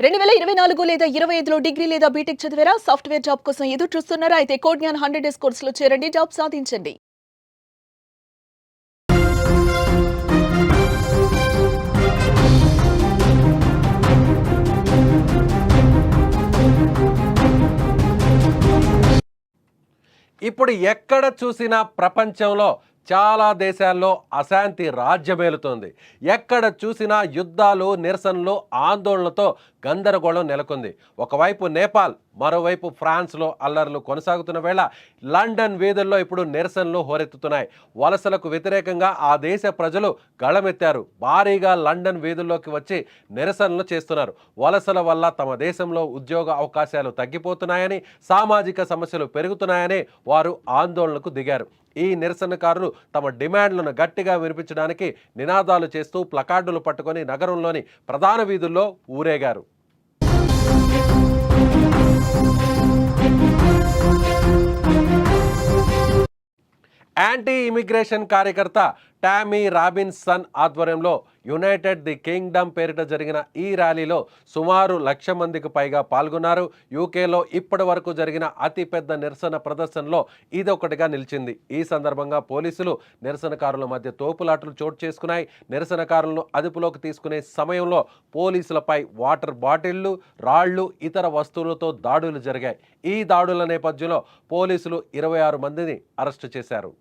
2024 లేదా 25లో డిగ్రీ లేదా బీటెక్ చదివారా? సాఫ్ట్‌వేర్ జాబ్ కోసం ఎదురు చూస్తున్నారా? అయితే కోడ్‌జ్ఞాన్ 100 డేస్ కోర్సులో చేరండి, జాబ్ సాధించండి. ఇప్పుడు ఎక్కడ చూసినా ప్రపంచంలో చాలా దేశాల్లో అశాంతి రాజ్యమేలుతోంది. ఎక్కడ చూసినా యుద్ధాలు, నిరసనలు, ఆందోళనలతో గందరగోళం నెలకొంది. ఒకవైపు నేపాల్, మరోవైపు ఫ్రాన్స్లో అల్లర్లు కొనసాగుతున్న వేళ లండన్ వీధుల్లో ఇప్పుడు నిరసనలు హోరెత్తుతున్నాయి. వలసలకు వ్యతిరేకంగా ఆ దేశ ప్రజలు గళమెత్తారు. భారీగా లండన్ వీధుల్లోకి వచ్చి నిరసనలు చేస్తున్నారు. వలసల వల్ల తమ దేశంలో ఉద్యోగ అవకాశాలు తగ్గిపోతున్నాయని, సామాజిక సమస్యలు పెరుగుతున్నాయని వారు ఆందోళనకు దిగారు. ఈ నిరసనకారులు తమ డిమాండ్లను గట్టిగా వినిపించడానికి నినాదాలు చేస్తూ ప్లకార్డులు పట్టుకొని నగరంలోని ప్రధాన వీధుల్లో ఊరేగారు. యాంటీ ఇమిగ్రేషన్ కార్యకర్త టామీ రాబిన్సన్ ఆధ్వర్యంలో యునైటెడ్ ది కింగ్డమ్ పేరిట జరిగిన ఈ ర్యాలీలో సుమారు 1,00,000 మందికి పైగా పాల్గొన్నారు. యూకేలో ఇప్పటి వరకు జరిగిన అతిపెద్ద నిరసన ప్రదర్శనలో ఇదొకటిగా నిలిచింది. ఈ సందర్భంగా పోలీసులు నిరసనకారుల మధ్య తోపులాటలు చోటు చేసుకున్నాయి. నిరసనకారులను అదుపులోకి తీసుకునే సమయంలో పోలీసులపై వాటర్ బాటిళ్లు, రాళ్లు, ఇతర వస్తువులతో దాడులు జరిగాయి. ఈ దాడుల నేపథ్యంలో పోలీసులు 26 మందిని అరెస్టు చేశారు.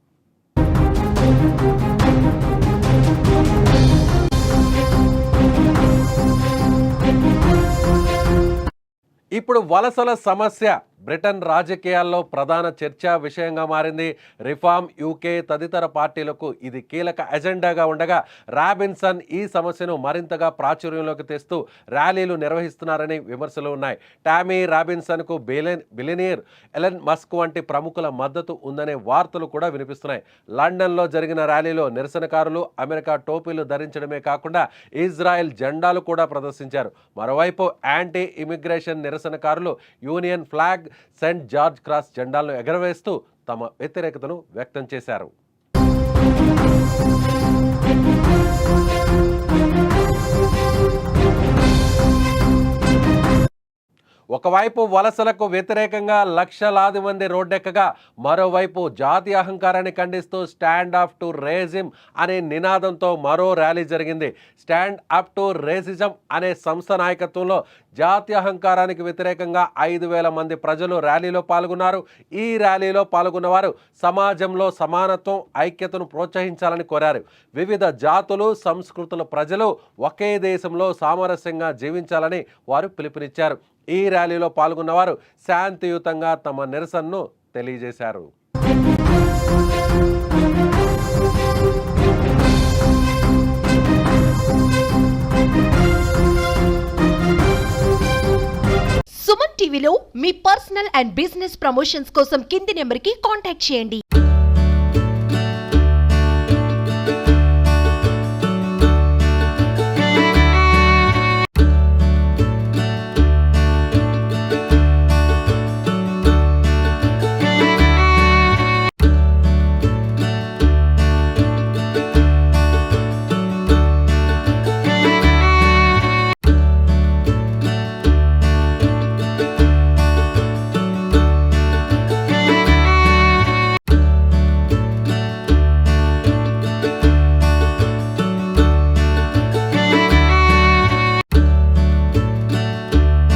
ఇప్పుడు వలసల సమస్య బ్రిటన్ రాజకీయాల్లో ప్రధాన చర్చా విషయంగా మారింది. రిఫార్మ్ యూకే తదితర పార్టీలకు ఇది కీలక ఎజెండాగా ఉండగా రాబిన్సన్ ఈ సమస్యను మరింతగా ప్రాచుర్యంలోకి తెస్తూ ర్యాలీలు నిర్వహిస్తున్నారని విమర్శలు ఉన్నాయి. టామీ రాబిన్సన్కు బిలియనీర్ ఎలన్ మస్క్ వంటి ప్రముఖుల మద్దతు ఉందనే వార్తలు కూడా వినిపిస్తున్నాయి. లండన్లో జరిగిన ర్యాలీలో నిరసనకారులు అమెరికా టోపీలు ధరించడమే కాకుండా ఇజ్రాయెల్ జెండాలు కూడా ప్రదర్శించారు. మరోవైపు యాంటీ ఇమిగ్రేషన్ నిరసనకారులు union flag, Saint George cross జెండాలను ఎగరవేస్తూ తమ వ్యతిరేకతను వ్యక్తం చేశారు. ఒకవైపు వలసలకు వ్యతిరేకంగా లక్షలాది మంది రోడ్డెక్కగా, మరోవైపు జాతీయ అహంకారాన్ని ఖండిస్తూ స్టాండ్ అప్ టు రేజిజం అనే నినాదంతో మరో ర్యాలీ జరిగింది. స్టాండ్ అప్ టు రేసిజం అనే సంస్థ నాయకత్వంలో జాతీయ అహంకారానికి వ్యతిరేకంగా 5,000 మంది ప్రజలు ర్యాలీలో పాల్గొన్నారు. ఈ ర్యాలీలో పాల్గొన్న వారు సమాజంలో సమానత్వం, ఐక్యతను ప్రోత్సహించాలని కోరారు. వివిధ జాతులు, సంస్కృతుల ప్రజలు ఒకే దేశంలో సామరస్యంగా జీవించాలని వారు పిలుపునిచ్చారు. ఈ ర్యాలీలో పాల్గొన్నవారు శాంతియుతంగా తమ నిరసనను తెలియజేశారు. సుమన్ టీవీలో మీ పర్సనల్ అండ్ బిజినెస్ ప్రమోషన్స్ కోసం కింది నెంబర్కి కాంటాక్ట్ చేయండి.